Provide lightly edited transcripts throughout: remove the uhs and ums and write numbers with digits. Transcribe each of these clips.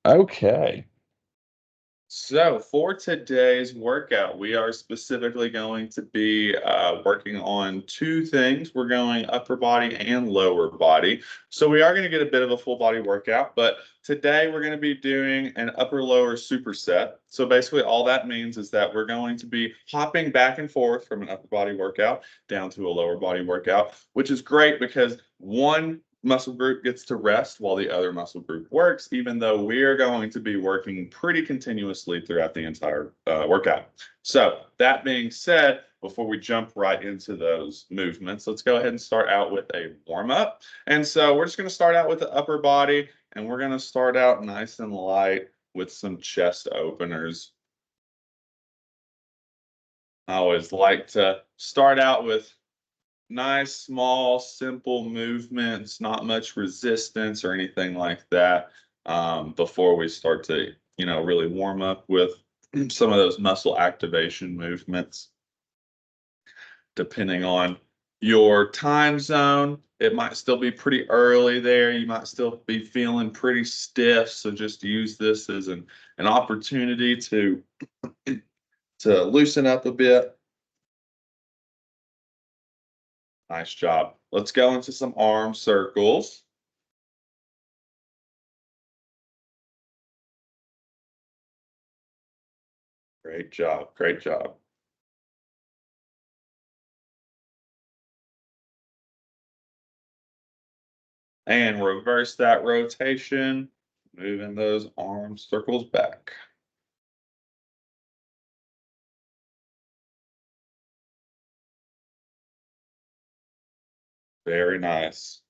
Okay. So for today's workout, we are specifically going to be working on two things. We're going upper body and lower body. So we are going to get a bit of a full body workout, but today we're going to be doing an upper lower superset. So basically all that means is that we're going to be hopping back and forth from an upper body workout down to a lower body workout, which is great because one muscle group gets to rest while the other muscle group works, even though we are going to be working pretty continuously throughout the entire workout. So that being said, before we jump right into those movements, let's go ahead and start out with a warm up. And so we're just going to start out with the upper body, and we're going to start out nice and light with some chest openers. I always like to start out with nice, small, simple movements, not much resistance or anything like that, before we start to, really warm up with some of those muscle activation movements. Depending on your time zone, it might still be pretty early there. You might still be feeling pretty stiff. So just use this as an opportunity to loosen up a bit. Nice job. Let's go into some arm circles. Great job. Great job. And reverse that rotation, moving those arm circles back. Very nice.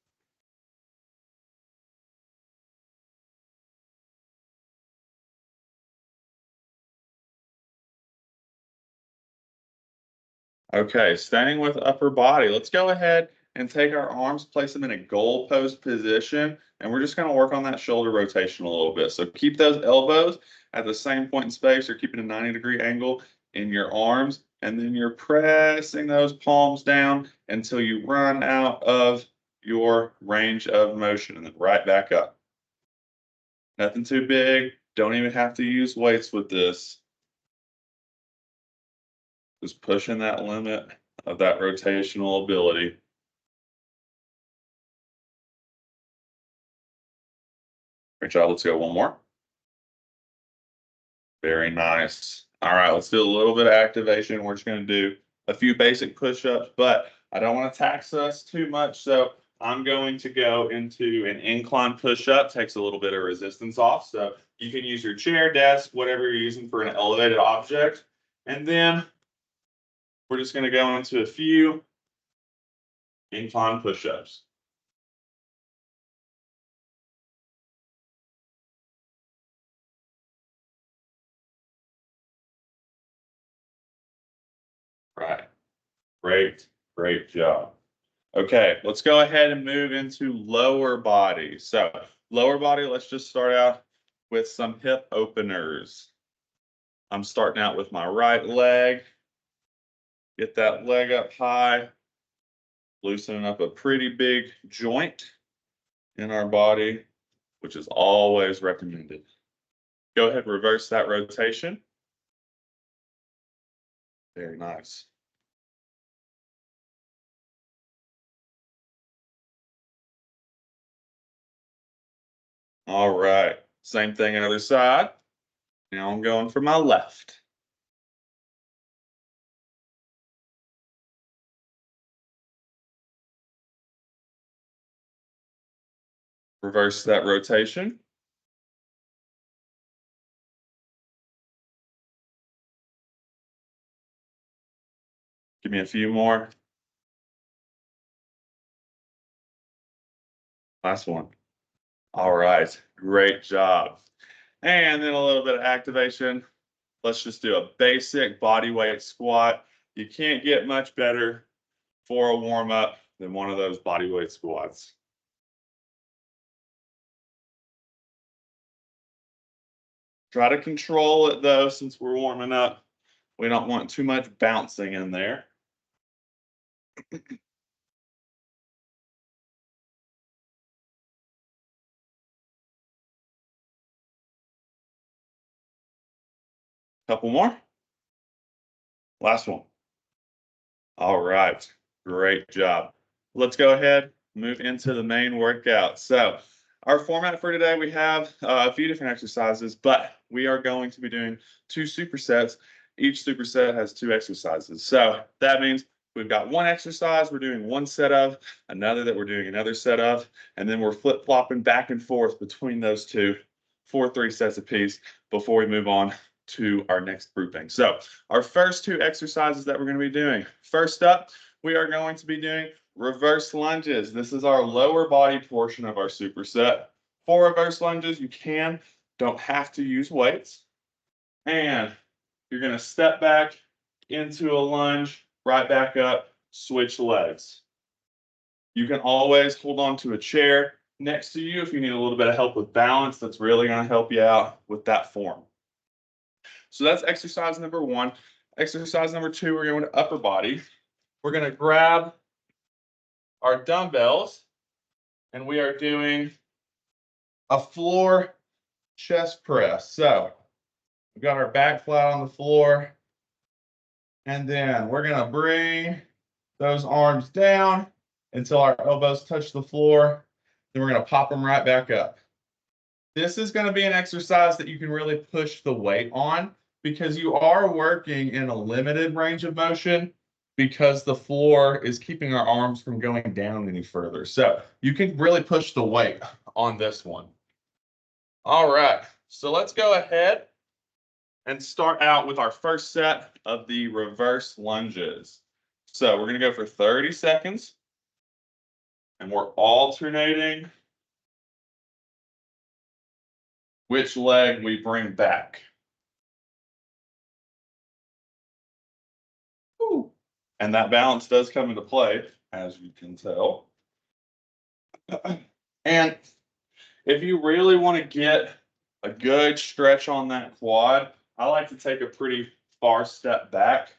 Okay, staying with upper body, let's go ahead and take our arms, place them in a goal post position, and we're just going to work on that shoulder rotation a little bit. So keep those elbows at the same point in space. You're keeping a 90-degree angle in your arms, and then you're pressing those palms down until you run out of your range of motion, and then right back up. Nothing too big. Don't even have to use weights with this. Just pushing that limit of that rotational ability. Great job. Let's go one more. Very nice. All right, let's do a little bit of activation. We're just going to do a few basic push-ups, but I don't want to tax us too much. So I'm going to go into an incline push-up. Takes a little bit of resistance off. So you can use your chair, desk, whatever you're using for an elevated object. And then we're just going to go into a few incline push-ups. Right. Great. Great job. Okay, let's go ahead and move into lower body. So lower body, let's just start out with some hip openers. I'm starting out with my right leg. Get that leg up high, loosening up a pretty big joint in our body, which is always recommended. Go ahead, reverse that rotation. Very nice. All right, same thing other side. Now I'm going for my left. Reverse that rotation. Give me a few more. Last one. All right, great job. And then a little bit of activation. Let's just do a basic body weight squat. You can't get much better for a warm up than one of those body weight squats. Try to control it though, since we're warming up. We don't want too much bouncing in there. Couple more. Last one. All right. Great job. Let's go ahead, move into the main workout. So our format for today, we have a few different exercises, but we are going to be doing 2 supersets. Each superset has 2 exercises. So that means we've got one exercise we're doing one set of, another that we're doing another set of, and then we're flip-flopping back and forth between those two for 3 sets apiece before we move on to our next grouping. So our first 2 exercises that we're going to be doing. First up, we are going to be doing reverse lunges. This is our lower body portion of our superset. For reverse lunges, you don't have to use weights. And you're going to step back into a lunge, right back up, switch legs. You can always hold on to a chair next to you if you need a little bit of help with balance. That's really going to help you out with that form. So that's exercise number 1. Exercise number 2, we're going to upper body. We're going to grab our dumbbells and we are doing a floor chest press. So we've got our back flat on the floor, and then we're going to bring those arms down until our elbows touch the floor. Then we're going to pop them right back up. This is going to be an exercise that you can really push the weight on because you are working in a limited range of motion because the floor is keeping our arms from going down any further. So you can really push the weight on this one. All right, so let's go ahead and start out with our first set of the reverse lunges. So we're going to go for 30 seconds, and we're alternating which leg we bring back. Ooh. And that balance does come into play, as you can tell. And if you really want to get a good stretch on that quad, I like to take a pretty far step back.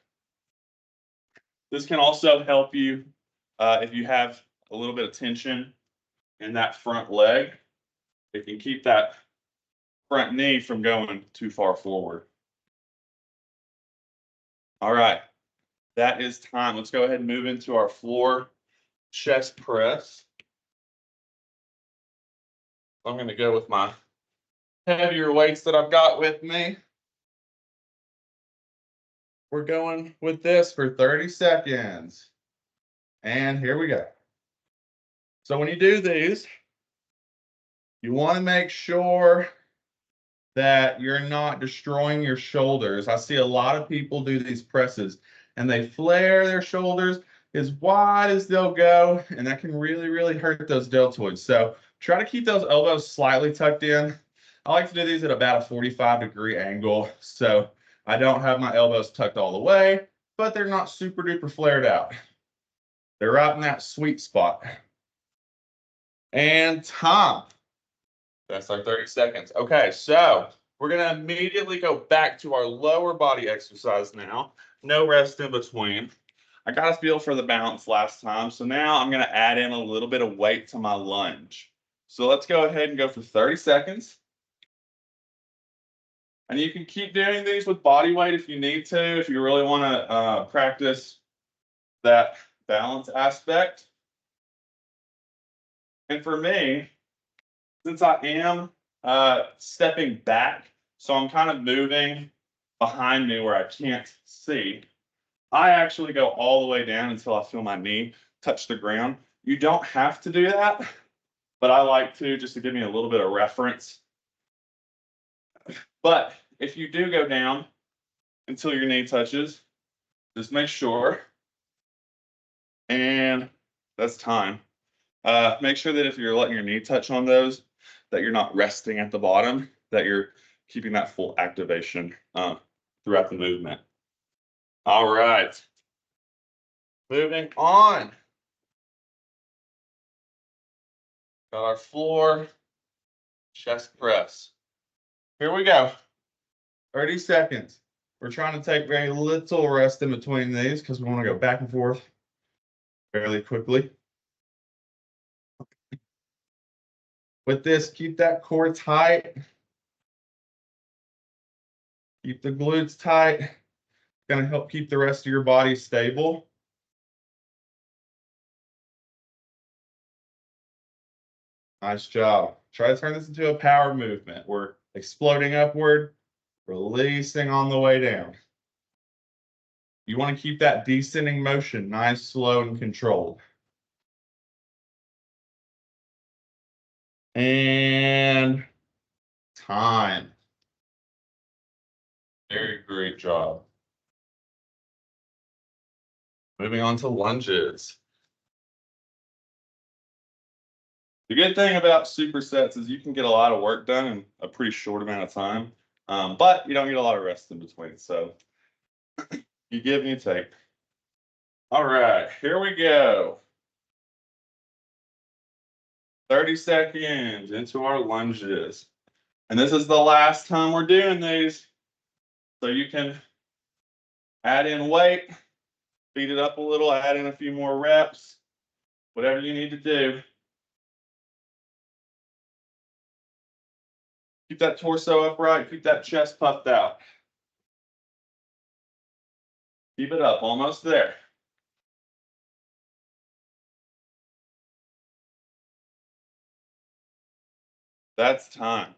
This can also help you if you have a little bit of tension in that front leg. It can keep that front knee from going too far forward. All right, that is time. Let's go ahead and move into our floor chest press. I'm going to go with my heavier weights that I've got with me. We're going with this for 30 seconds. And here we go. So when you do these, you want to make sure that you're not destroying your shoulders. I see a lot of people do these presses and they flare their shoulders as wide as they'll go, and that can really, really hurt those deltoids. So try to keep those elbows slightly tucked in. I like to do these at about a 45-degree angle, so I don't have my elbows tucked all the way, but they're not super duper flared out. They're right in that sweet spot. And time. That's our 30 seconds. Okay, so we're going to immediately go back to our lower body exercise now. No rest in between. I got a feel for the balance last time, so now I'm going to add in a little bit of weight to my lunge. So let's go ahead and go for 30 seconds. And you can keep doing these with body weight if you need to, if you really want to practice that balance aspect. And for me, since I am stepping back, so I'm kind of moving behind me where I can't see, I actually go all the way down until I feel my knee touch the ground. You don't have to do that, but I like to just to give me a little bit of reference. But if you do go down until your knee touches, just make sure, and that's time. Make sure that if you're letting your knee touch on those, that you're not resting at the bottom, that you're keeping that full activation throughout the movement. All right. Moving on. Got our floor chest press. Here we go. 30 seconds. We're trying to take very little rest in between these because we want to go back and forth fairly quickly. With this, keep that core tight. Keep the glutes tight. Gonna help keep the rest of your body stable. Nice job. Try to turn this into a power movement. We're exploding upward, releasing on the way down. You want to keep that descending motion nice, slow, and controlled. And time. Very great job. Moving on to lunges. The good thing about supersets is you can get a lot of work done in a pretty short amount of time, but you don't get a lot of rest in between. So you give and you take. All right, here we go. 30 seconds into our lunges. And this is the last time we're doing these. So you can add in weight, speed it up a little, add in a few more reps, whatever you need to do. Keep that torso upright, keep that chest puffed out. Keep it up, almost there. That's time.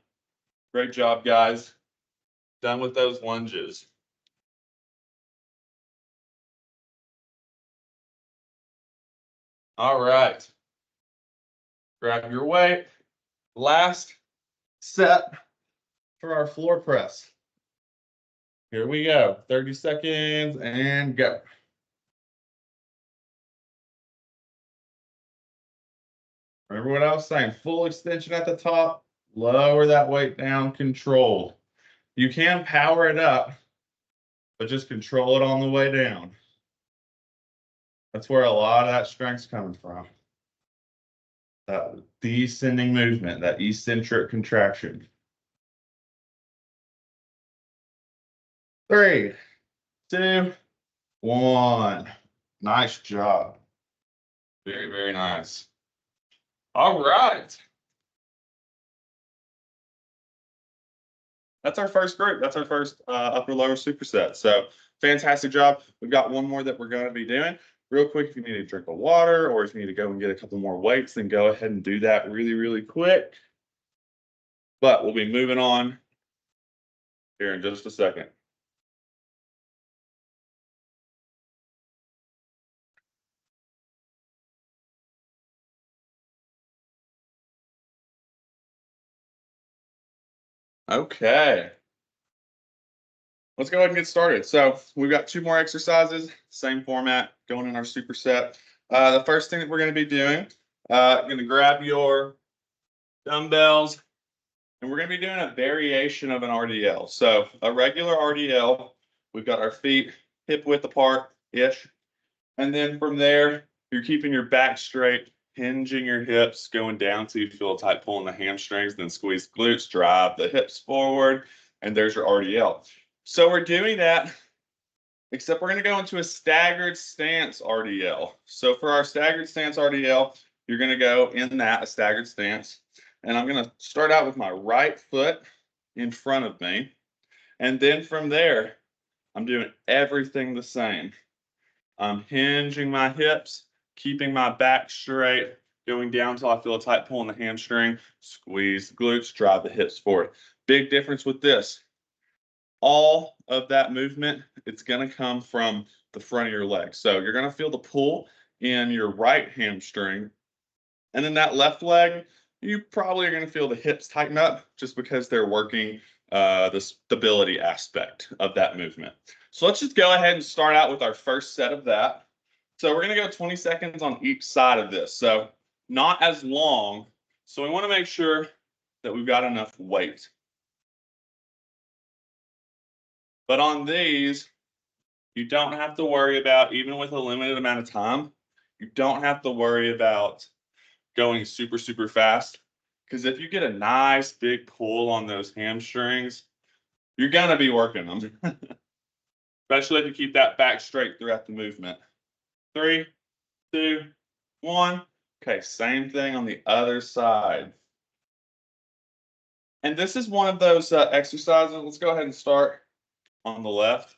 Great job, guys. Done with those lunges. All right. Grab your weight. Last set for our floor press. Here we go. 30 seconds and go. Remember what I was saying, full extension at the top, lower that weight down, controlled. You can power it up, but just control it on the way down. That's where a lot of that strength's coming from. That descending movement, that eccentric contraction. 3, 2, 1. Nice job. Very, very nice. All right. That's our first group. That's our first upper lower superset. So fantastic job. We've got one more that we're going to be doing. Real quick, if you need a drink of water or if you need to go and get a couple more weights, then go ahead and do that really, really quick. But we'll be moving on here in just a second. Okay. Let's go ahead and get started. So we've got 2 more exercises, same format, going in our superset. The first thing that we're going to be doing, going to grab your dumbbells, and we're going to be doing a variation of an RDL. So a regular RDL, we've got our feet hip width apart-ish. And then from there, you're keeping your back straight, hinging your hips, going down so you feel a tight pull in the hamstrings, then squeeze the glutes, drive the hips forward, and there's your RDL. So we're doing that, except we're going to go into a staggered stance RDL. So for our staggered stance RDL, you're going to go in that, a staggered stance. And I'm going to start out with my right foot in front of me. And then from there, I'm doing everything the same. I'm hinging my hips, keeping my back straight, going down until I feel a tight pull in the hamstring, squeeze the glutes, drive the hips forward. Big difference with this. All of that movement, it's going to come from the front of your leg. So you're going to feel the pull in your right hamstring. And in that left leg, you probably are going to feel the hips tighten up just because they're working the stability aspect of that movement. So let's just go ahead and start out with our first set of that. So we're going to go 20 seconds on each side of this. So not as long. So we want to make sure that we've got enough weight. But on these, you don't have to worry about, even with a limited amount of time, you don't have to worry about going super, super fast. Because if you get a nice big pull on those hamstrings, you're going to be working them. Especially if you keep that back straight throughout the movement. 3, 2, 1. Okay, same thing on the other side. And this is one of those exercises. Let's go ahead and start. on the left.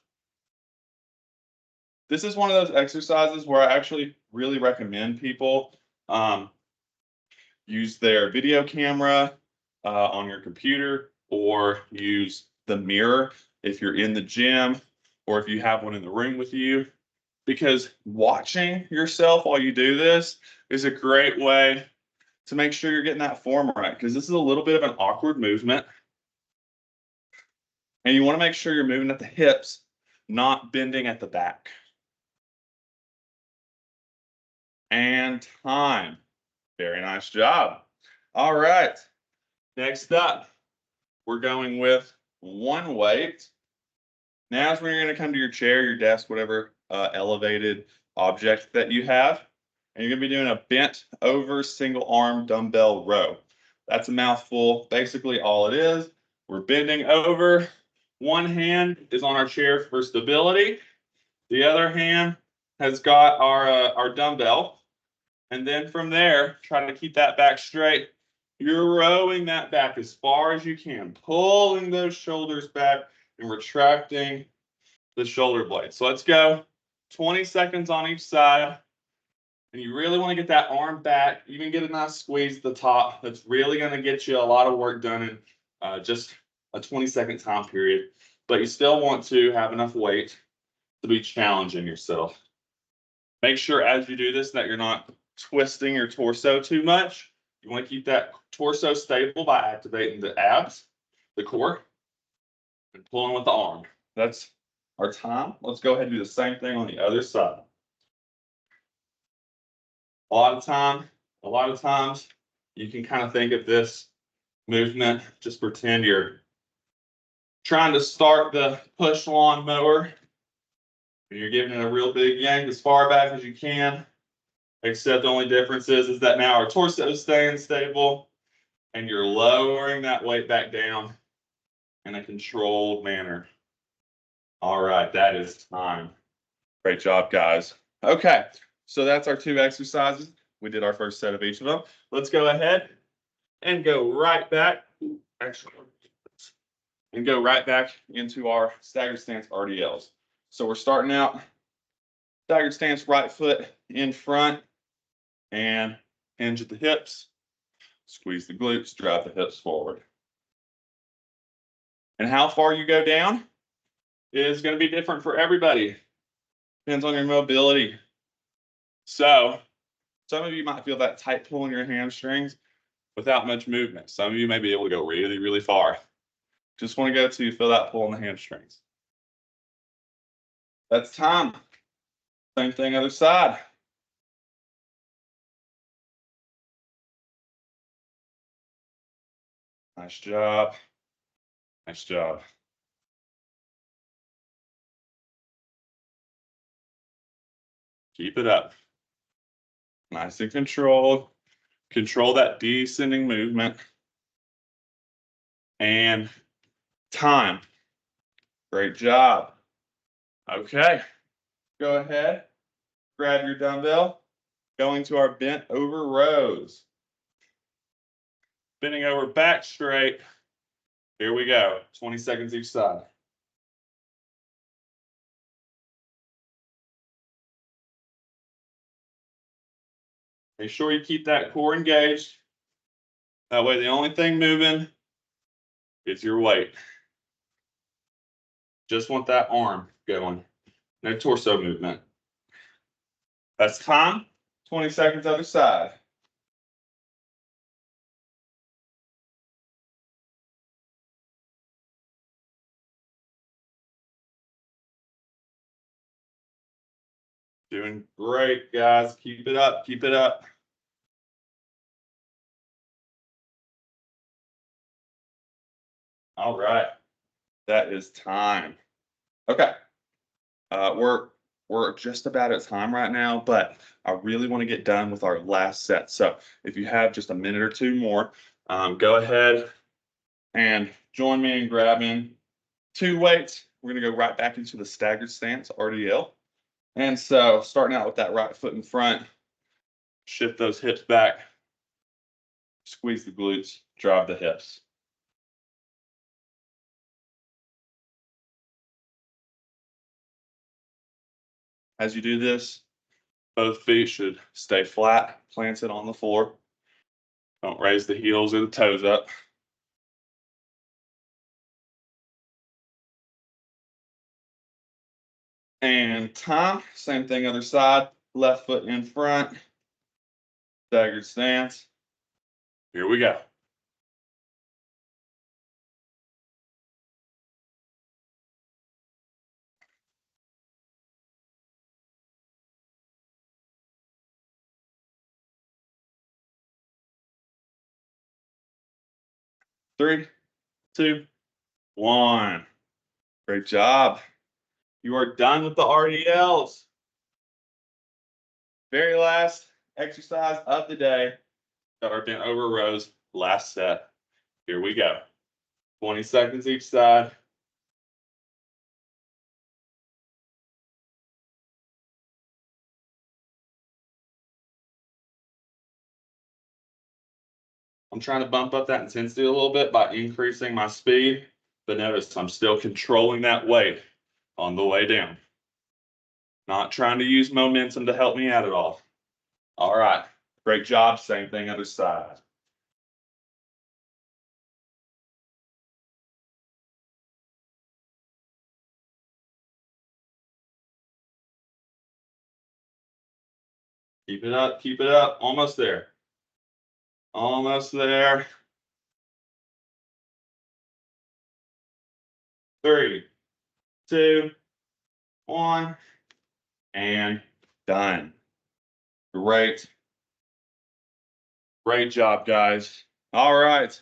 This is one of those exercises where I actually really recommend people use their video camera on your computer, or use the mirror if you're in the gym, or if you have one in the room with you, because watching yourself while you do this is a great way to make sure you're getting that form right, because this is a little bit of an awkward movement. And you want to make sure you're moving at the hips, not bending at the back. And time. Very nice job. All right. Next up, we're going with one weight. Now is when you're going to come to your chair, your desk, whatever elevated object that you have. And you're going to be doing a bent over single arm dumbbell row. That's a mouthful. Basically, all it is, we're bending over. One hand is on our chair for stability. The other hand has got our dumbbell. And then from there, try to keep that back straight. You're rowing that back as far as you can, pulling those shoulders back and retracting the shoulder blades. So let's go 20 seconds on each side. And you really want to get that arm back, even get a nice squeeze at the top. That's really going to get you a lot of work done in just a 20-second time period. But you still want to have enough weight to be challenging yourself. Make sure as you do this that you're not twisting your torso too much. You want to keep that torso stable by activating the abs, the core, and pulling with the arm. That's our time. Let's go ahead and do the same thing on the other side. A lot of times, you can kind of think of this movement, just pretend you're trying to start the push lawn mower, and you're giving it a real big yank as far back as you can. Except the only difference is that now our torso is staying stable, and you're lowering that weight back down in a controlled manner. All right, that is time. Great job, guys. Okay, so that's our 2 exercises. We did our first set of each of them. Let's go ahead and go right back. Actually, and go right back into our staggered stance RDLs. So we're starting out staggered stance, right foot in front, and hinge at the hips. Squeeze the glutes, drive the hips forward. And how far you go down is going to be different for everybody. Depends on your mobility. So some of you might feel that tight pull in your hamstrings without much movement. Some of you may be able to go really, really far. Just want to go to feel that pull in the hamstrings. That's time. Same thing, other side. Nice job. Nice job. Keep it up. Nice and controlled. Control that descending movement. And time. Great job. Okay. Go ahead. Grab your dumbbell. Going to our bent over rows. Bending over back straight. Here we go. 20 seconds each side. Make sure you keep that core engaged. That way, the only thing moving is your weight. Just want that arm going. No torso movement. That's time. 20 seconds other side. Doing great, guys. Keep it up. Keep it up. All right. That is time. Okay. We're just about at time right now, but I really want to get done with our last set. So if you have just a minute or two more, go ahead and join me in grabbing 2 weights. We're going to go right back into the staggered stance, RDL. And so starting out with that right foot in front, shift those hips back, squeeze the glutes, drive the hips. As you do this, both feet should stay flat, planted on the floor. Don't raise the heels or the toes up. And time, same thing other side, left foot in front, staggered stance. Here we go. Three, two, one. Great job. You are done with the RDLs. Very last exercise of the day. Got our bent over rows. Last set. Here we go. 20 seconds each side. I'm trying to bump up that intensity a little bit by increasing my speed, but notice I'm still controlling that weight on the way down. Not trying to use momentum to help me out at all. All right, great job. Same thing other side. Keep it up, keep it up. Almost there. Almost there. 3, 2, 1, and done. Great. Great job, guys. All right.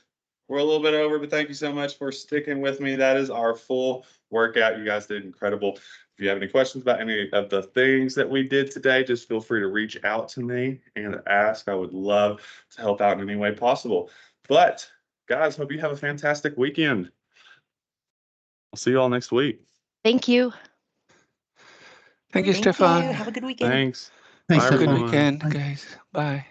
We're a little bit over, but thank you so much for sticking with me. That is our full workout. You guys did incredible. If you have any questions about any of the things that we did today, just feel free to reach out to me and ask. I would love to help out in any way possible. But guys, hope you have a fantastic weekend. I'll see you all next week. Thank you. Thank you, Thank Stefan. you. Have a good weekend. Thanks. Have Bye, a good everyone. weekend, guys. Bye.